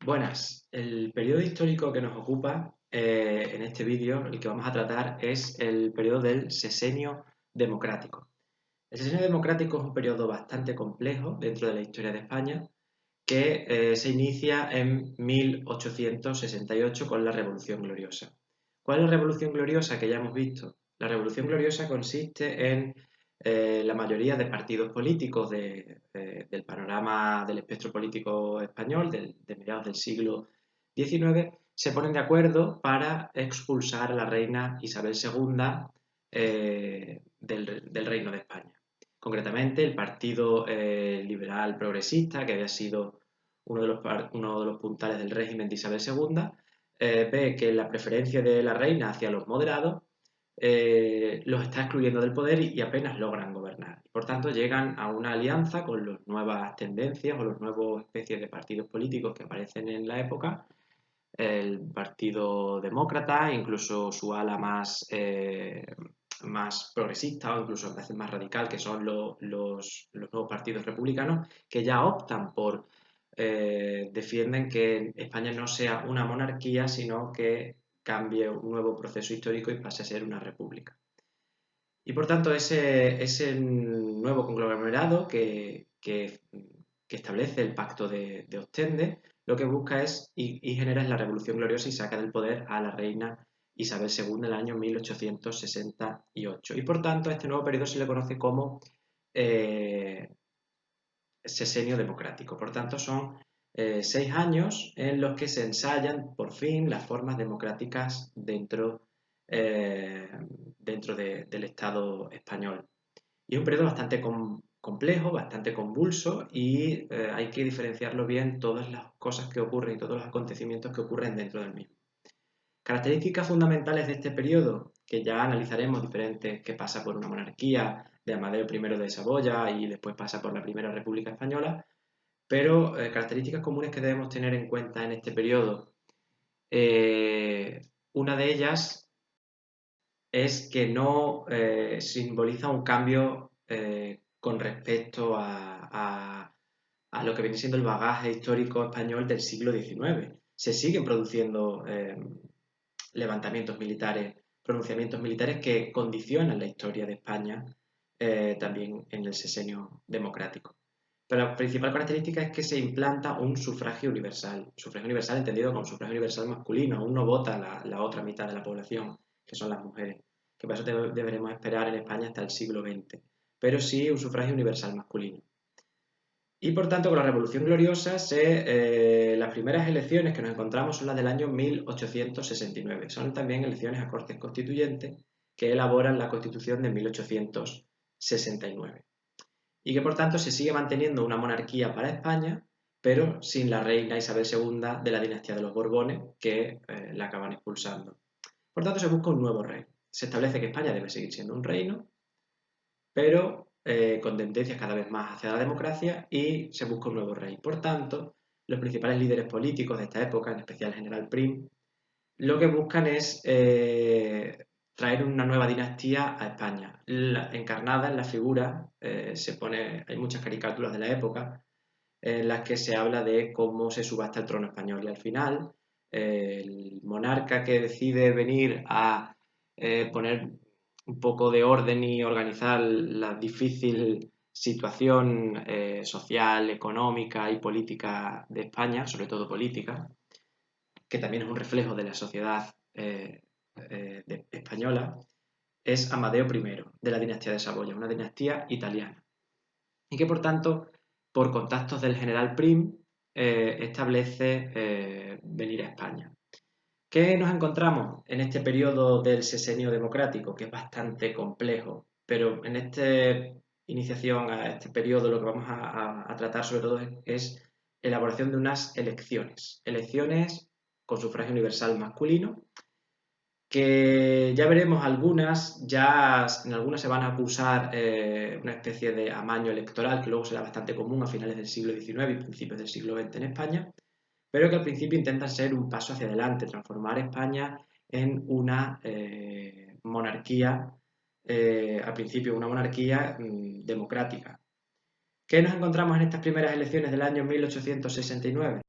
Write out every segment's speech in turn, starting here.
Buenas, el periodo histórico que nos ocupa en este vídeo, el que vamos a tratar, es el periodo del Sesenio Democrático. El Sesenio Democrático es un periodo bastante complejo dentro de la historia de España que se inicia en 1868 con la Revolución Gloriosa. ¿Cuál es la Revolución Gloriosa que ya hemos visto? La Revolución Gloriosa consiste en la mayoría de partidos políticos del panorama del espectro político español de mediados del siglo XIX se ponen de acuerdo para expulsar a la reina Isabel II del Reino de España. Concretamente, el Partido Liberal Progresista, que había sido uno de los puntales del régimen de Isabel II, ve que la preferencia de la reina hacia los moderados los está excluyendo del poder y apenas logran gobernar. Por tanto, llegan a una alianza con las nuevas tendencias o las nuevas especies de partidos políticos que aparecen en la época, el Partido Demócrata, incluso su ala más progresista o incluso a veces más radical, que son los nuevos partidos republicanos, que ya optan por, defienden que España no sea una monarquía, sino que cambie un nuevo proceso histórico y pase a ser una república. Y por tanto, ese nuevo conglomerado que establece el Pacto de Ostende, lo que busca es y genera es la Revolución Gloriosa y saca del poder a la reina Isabel II en el año 1868. Y por tanto, a este nuevo periodo se le conoce como eh, Sesenio Democrático. Por tanto, son 6 años en los que se ensayan por fin las formas democráticas eh, dentro del Estado español. Y es un periodo bastante complejo, bastante convulso y hay que diferenciarlo bien todas las cosas que ocurren y todos los acontecimientos que ocurren dentro del mismo. Características fundamentales de este periodo, que ya analizaremos diferentes, que pasa por una monarquía de Amadeo I de Saboya y después pasa por la Primera República Española, pero características comunes que debemos tener en cuenta en este periodo. Una de ellas es que no simboliza un cambio con respecto a lo que viene siendo el bagaje histórico español del siglo XIX. Se siguen produciendo levantamientos militares, pronunciamientos militares que condicionan la historia de España también en el sesenio democrático. Pero la principal característica es que se implanta un sufragio universal entendido como sufragio universal masculino, aún no vota la otra mitad de la población, que son las mujeres, que para eso deberemos esperar en España hasta el siglo XX, pero sí un sufragio universal masculino. Y por tanto, con la Revolución Gloriosa, las primeras elecciones que nos encontramos son las del año 1869. Son también elecciones a Cortes Constituyentes que elaboran la Constitución de 1869. Y que por tanto se sigue manteniendo una monarquía para España, pero sin la reina Isabel II de la dinastía de los Borbones, que la acaban expulsando. Por tanto, se busca un nuevo rey. Se establece que España debe seguir siendo un reino, pero con tendencias cada vez más hacia la democracia y se busca un nuevo rey. Por tanto, los principales líderes políticos de esta época, en especial el general Prim, lo que buscan es traer una nueva dinastía a España. Encarnada en la figura, hay muchas caricaturas de la época en las que se habla de cómo se subasta el trono español y al final el monarca que decide venir a poner un poco de orden y organizar la difícil situación social, económica y política de España, sobre todo política, que también es un reflejo de la sociedad española, es Amadeo I, de la dinastía de Saboya, una dinastía italiana, y que por tanto, por contactos del general Prim, establece venir a España. ¿Qué nos encontramos en este periodo del sesenio democrático? Que es bastante complejo, pero en esta iniciación a este periodo lo que vamos a tratar sobre todo es elaboración de unas elecciones. Elecciones con sufragio universal masculino, que ya veremos algunas, ya en algunas se van a acusar una especie de amaño electoral, que luego será bastante común a finales del siglo XIX y principios del siglo XX en España, pero que al principio intentan ser un paso hacia adelante, transformar España en una monarquía, al principio una monarquía democrática. ¿Qué nos encontramos en estas primeras elecciones del año 1869?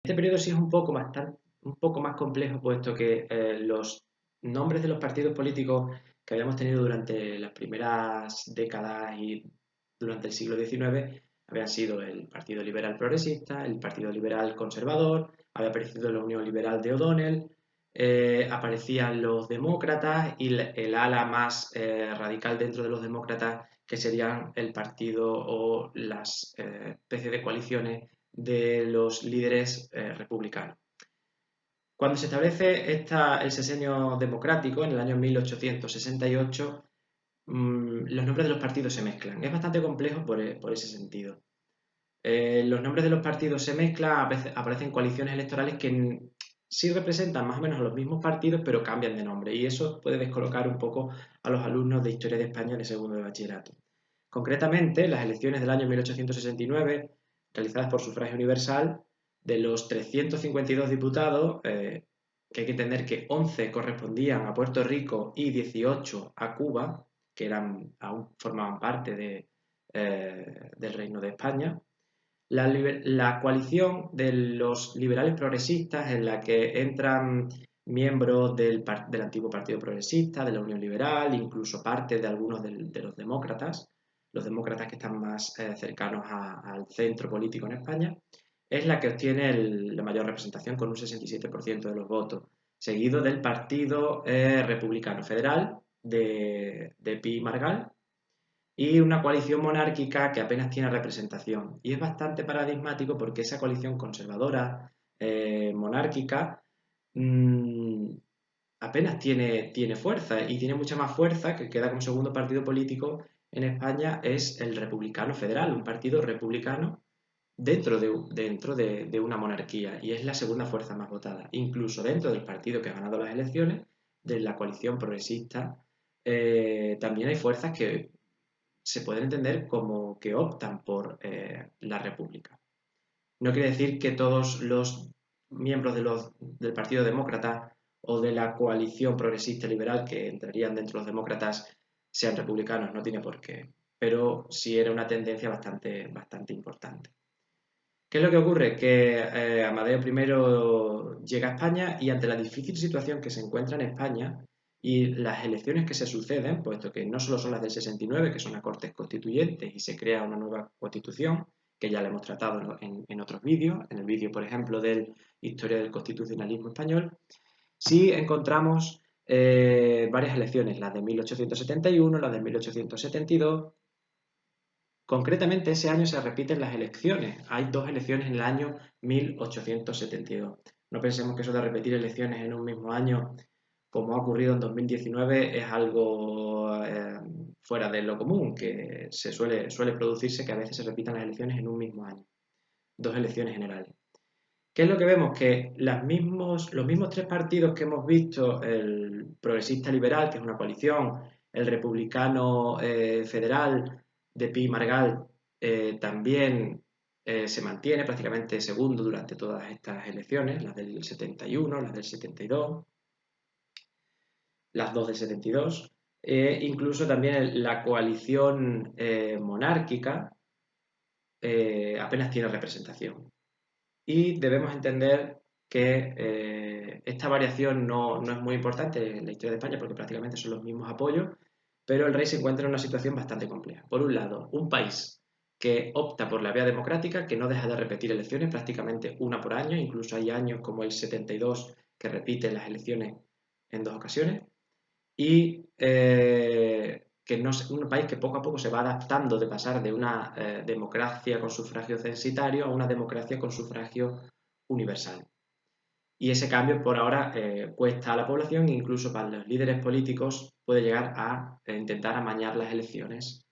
Este periodo sí es un poco más complejo, puesto que los nombres de los partidos políticos que habíamos tenido durante las primeras décadas y durante el siglo XIX habían sido el Partido Liberal Progresista, el Partido Liberal Conservador, había aparecido la Unión Liberal de O'Donnell, aparecían los demócratas y el ala más radical dentro de los demócratas, que serían el partido o las especies de coaliciones de los líderes republicanos. Cuando se establece el sexenio democrático en el año 1868, los nombres de los partidos se mezclan. Es bastante complejo por ese sentido. Los nombres de los partidos se mezclan, a veces aparecen coaliciones electorales que sí representan más o menos a los mismos partidos, pero cambian de nombre. Y eso puede descolocar un poco a los alumnos de Historia de España de segundo de bachillerato. Concretamente, las elecciones del año 1869, realizadas por sufragio universal, de los 352 diputados, que hay que entender que 11 correspondían a Puerto Rico y 18 a Cuba, que aún formaban parte del Reino de España. La coalición de los liberales progresistas, en la que entran miembros del antiguo Partido Progresista, de la Unión Liberal, incluso parte de algunos de los demócratas que están más cercanos al centro político en España, es la que obtiene la mayor representación con un 67% de los votos, seguido del Partido Republicano Federal de Pi Margall, y una coalición monárquica que apenas tiene representación. Y es bastante paradigmático porque esa coalición conservadora, monárquica, mmm, apenas tiene fuerza, y tiene mucha más fuerza, que queda como segundo partido político en España, es el Republicano Federal, un partido republicano dentro de una monarquía, y es la segunda fuerza más votada. Incluso dentro del partido que ha ganado las elecciones, de la coalición progresista, también hay fuerzas que se pueden entender como que optan por la república. No quiere decir que todos los miembros del Partido Demócrata o de la coalición progresista liberal que entrarían dentro de los demócratas sean republicanos, no tiene por qué, pero sí era una tendencia bastante importante. ¿Qué es lo que ocurre? Que Amadeo I llega a España, y ante la difícil situación que se encuentra en España y las elecciones que se suceden, puesto que no solo son las del 69, que son a Cortes Constituyentes y se crea una nueva constitución, que ya la hemos tratado en otros vídeos, en el vídeo, por ejemplo, de Historia del Constitucionalismo Español, sí encontramos varias elecciones, las de 1871, las de 1872. Concretamente, ese año se repiten las elecciones. Hay dos elecciones en el año 1872. No pensemos que eso de repetir elecciones en un mismo año, como ha ocurrido en 2019, es algo fuera de lo común, que suele producirse que a veces se repitan las elecciones en un mismo año. Dos elecciones generales. ¿Qué es lo que vemos? Que los mismos tres partidos que hemos visto, el progresista liberal, que es una coalición, el republicano federal de Pi y Margall, también se mantiene prácticamente segundo durante todas estas elecciones, las del 71, las del 72, las dos del 72. Incluso también la coalición monárquica apenas tiene representación. Y debemos entender que esta variación no es muy importante en la historia de España, porque prácticamente son los mismos apoyos, pero el rey se encuentra en una situación bastante compleja. Por un lado, un país que opta por la vía democrática, que no deja de repetir elecciones, prácticamente una por año, incluso hay años como el 72 que repite las elecciones en dos ocasiones, y que no es un país que poco a poco se va adaptando de pasar de una democracia con sufragio censitario a una democracia con sufragio universal. Y ese cambio por ahora cuesta a la población, e incluso para los líderes políticos puede llegar a intentar amañar las elecciones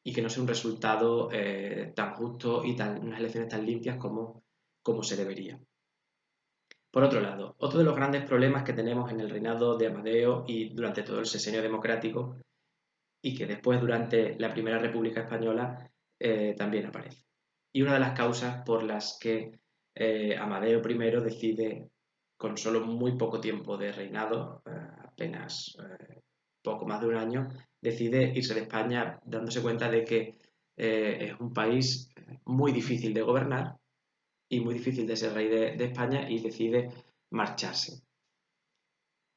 y que no sea un resultado tan justo y unas elecciones tan limpias como se debería. Por otro lado, otro de los grandes problemas que tenemos en el reinado de Amadeo y durante todo el sexenio democrático, y que después durante la Primera República Española también aparece. Y una de las causas por las que Amadeo I decide, con solo muy poco tiempo de reinado, apenas poco más de un año, decide irse de España dándose cuenta de que es un país muy difícil de gobernar, y muy difícil de ser rey de España y decide marcharse.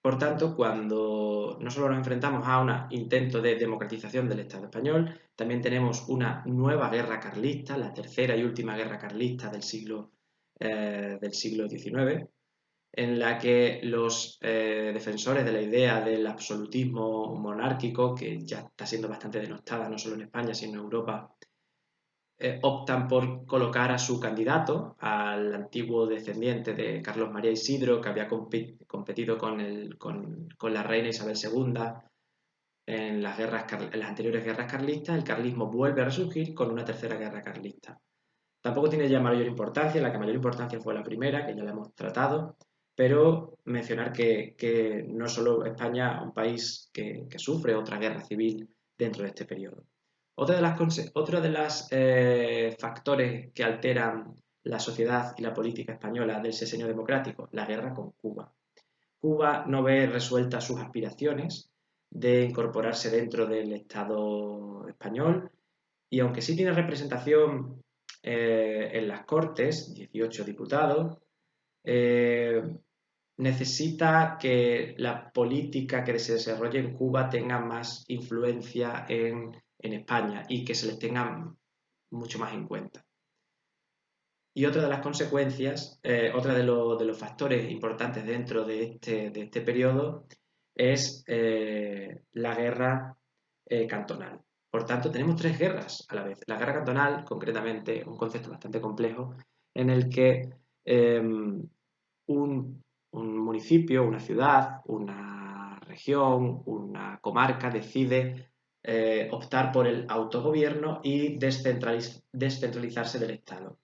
Por tanto, cuando no solo nos enfrentamos a un intento de democratización del Estado español, también tenemos una nueva guerra carlista, la tercera y última guerra carlista del siglo XIX, en la que los defensores de la idea del absolutismo monárquico, que ya está siendo bastante denostada no solo en España, sino en Europa, optan por colocar a su candidato, al antiguo descendiente de Carlos María Isidro, que había competido con la reina Isabel II en las anteriores guerras carlistas. El carlismo vuelve a resurgir con una tercera guerra carlista. Tampoco tiene ya mayor importancia, la que mayor importancia fue la primera, que ya la hemos tratado, pero mencionar que no solo España es un país que sufre otra guerra civil dentro de este periodo. Otro de los factores que alteran la sociedad y la política española del sexenio democrático, la guerra con Cuba. Cuba no ve resueltas sus aspiraciones de incorporarse dentro del Estado español y aunque sí tiene representación en las Cortes, 18 diputados, eh, necesita que la política que se desarrolle en Cuba tenga más influencia en España y que se les tenga mucho más en cuenta. Y otra de las consecuencias, otra de los factores importantes dentro de este periodo es la guerra cantonal. Por tanto, tenemos tres guerras a la vez. La guerra cantonal, concretamente, un concepto bastante complejo, en el que un municipio, una ciudad, una región, una comarca decide optar por el autogobierno y descentralizarse del Estado.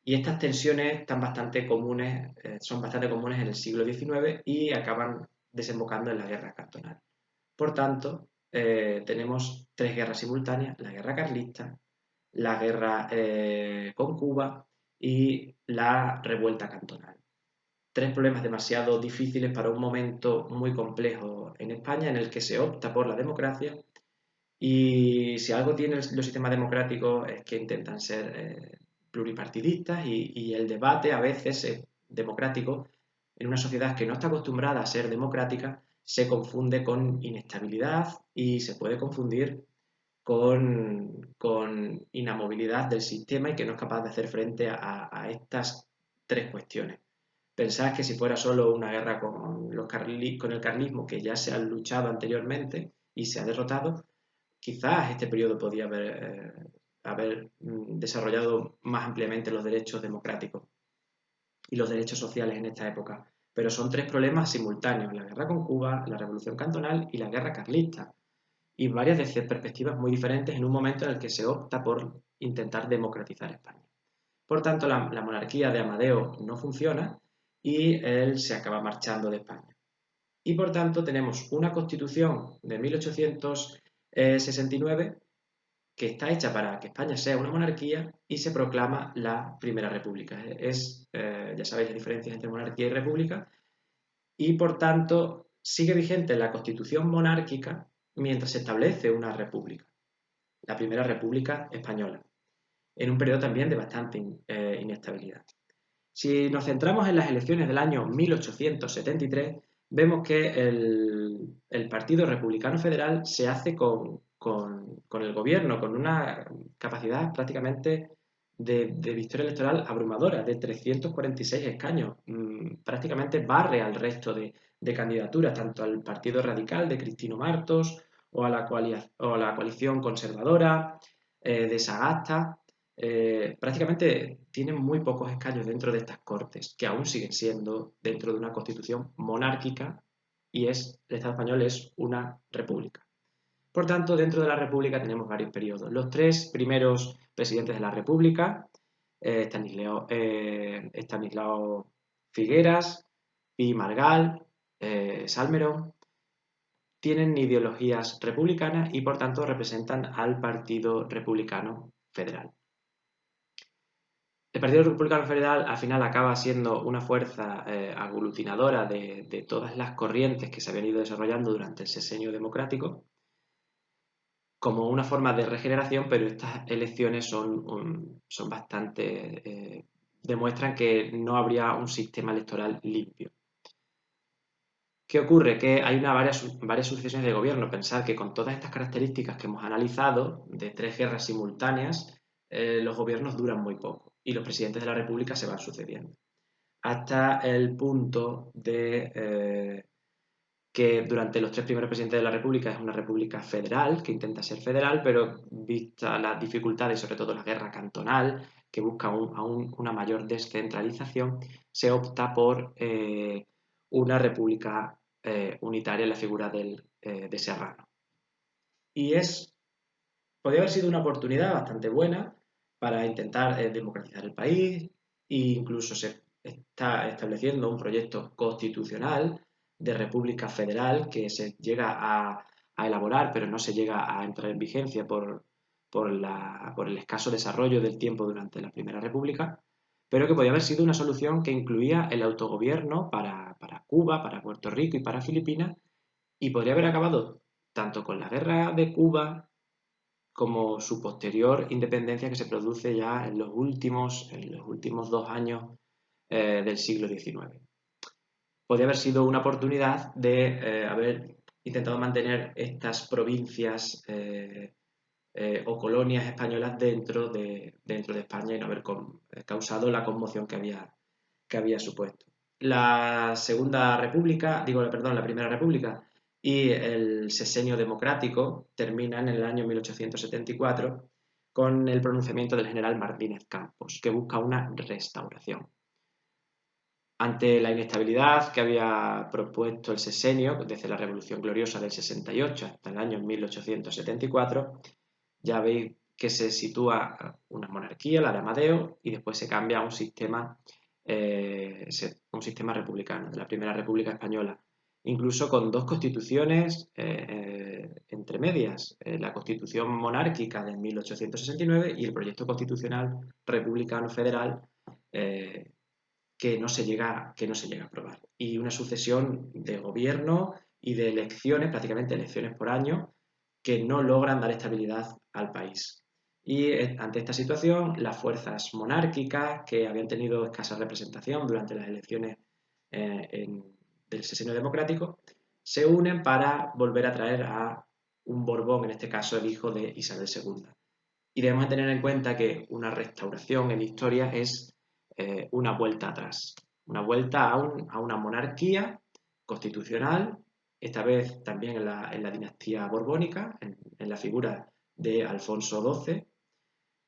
Y estas tensiones son bastante comunes en el siglo XIX y acaban desembocando en la guerra cantonal. Por tanto, tenemos tres guerras simultáneas: la guerra carlista, la guerra con Cuba y la revuelta cantonal. Tres problemas demasiado difíciles para un momento muy complejo en España en el que se opta por la democracia, y si algo tienen los sistemas democráticos es que intentan ser pluripartidistas y el debate a veces es democrático. En una sociedad que no está acostumbrada a ser democrática se confunde con inestabilidad y se puede confundir con inamovilidad del sistema y que no es capaz de hacer frente a estas tres cuestiones. Pensad que si fuera solo una guerra con el carlismo, que ya se ha luchado anteriormente y se ha derrotado, quizás este periodo podía haber desarrollado más ampliamente los derechos democráticos y los derechos sociales en esta época. Pero son tres problemas simultáneos: la guerra con Cuba, la revolución cantonal y la guerra carlista. Y varias de perspectivas muy diferentes en un momento en el que se opta por intentar democratizar España. Por tanto, la monarquía de Amadeo no funciona y él se acaba marchando de España. Y por tanto tenemos una constitución de 1869 que está hecha para que España sea una monarquía y se proclama la Primera República. Ya sabéis las diferencias entre monarquía y república, y por tanto sigue vigente la constitución monárquica mientras se establece una república, la Primera República Española, en un periodo también de bastante inestabilidad. Si nos centramos en las elecciones del año 1873, vemos que el Partido Republicano Federal se hace con el gobierno, con una capacidad prácticamente de victoria electoral abrumadora, de 346 escaños. Prácticamente barre al resto de candidaturas, tanto al Partido Radical de Cristino Martos o a la coalición conservadora de Sagasta. Prácticamente tienen muy pocos escaños dentro de estas cortes, que aún siguen siendo dentro de una constitución monárquica, y el Estado español es una república. Por tanto, dentro de la república tenemos varios periodos. Los tres primeros presidentes de la república, Estanislao Figueras, Pi Margall, Salmerón, tienen ideologías republicanas y por tanto representan al Partido Republicano Federal. El Partido Republicano Federal al final acaba siendo una fuerza aglutinadora de todas las corrientes que se habían ido desarrollando durante el sexenio democrático, como una forma de regeneración, pero estas elecciones son bastante demuestran que no habría un sistema electoral limpio. ¿Qué ocurre? Que hay varias sucesiones de gobierno. Pensar que con todas estas características que hemos analizado, de 3 guerras simultáneas, los gobiernos duran muy poco y los presidentes de la República se van sucediendo. Hasta el punto de que durante los 3 primeros presidentes de la República es una república federal, que intenta ser federal, pero vista las dificultades, sobre todo la guerra cantonal, que busca aún una mayor descentralización, se opta por una república unitaria en la figura de Serrano. Y podría haber sido una oportunidad bastante buena para intentar democratizar el país e incluso se está estableciendo un proyecto constitucional de república federal que se llega a elaborar, pero no se llega a entrar en vigencia por el escaso desarrollo del tiempo durante la Primera República, pero que podría haber sido una solución que incluía el autogobierno para Cuba, para Puerto Rico y para Filipinas, y podría haber acabado tanto con la guerra de Cuba como su posterior independencia que se produce ya en los últimos 2 años del siglo XIX. Podría haber sido una oportunidad de haber intentado mantener estas provincias o colonias españolas dentro de España y no haber causado la conmoción que había supuesto. La Segunda República, perdón, la Primera República y el Sexenio Democrático terminan en el año 1874 con el pronunciamiento del general Martínez Campos, que busca una restauración. Ante la inestabilidad que había propuesto el sexenio desde la Revolución Gloriosa del 68 hasta el año 1874, ya veis que se sitúa una monarquía, la de Amadeo, y después se cambia a un sistema republicano, de la Primera República Española, incluso con 2 constituciones entre medias, la Constitución monárquica de 1869 y el proyecto constitucional republicano federal que no se llega a aprobar. Y una sucesión de gobierno y de elecciones, prácticamente elecciones por año, que no logran dar estabilidad al país. Y ante esta situación, las fuerzas monárquicas, que habían tenido escasa representación durante las elecciones del sexenio democrático, se unen para volver a traer a un Borbón, en este caso el hijo de Isabel II. Y debemos tener en cuenta que una restauración en la historia es una vuelta atrás, una vuelta a una monarquía constitucional, esta vez también en la dinastía borbónica, en la figura de Alfonso XII,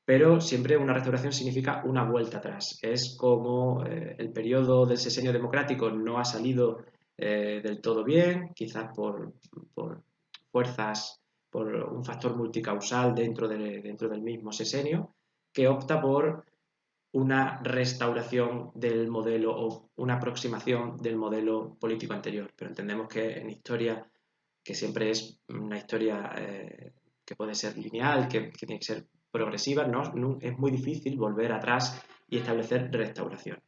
pero siempre una restauración significa una vuelta atrás. Es como el periodo del sexenio democrático no ha salido del todo bien, quizás por fuerzas, por un factor multicausal dentro del mismo sexenio, que opta por una restauración del modelo o una aproximación del modelo político anterior. Pero entendemos que en historia, que siempre es una historia que puede ser lineal, que tiene que ser progresiva, es muy difícil volver atrás y establecer restauración.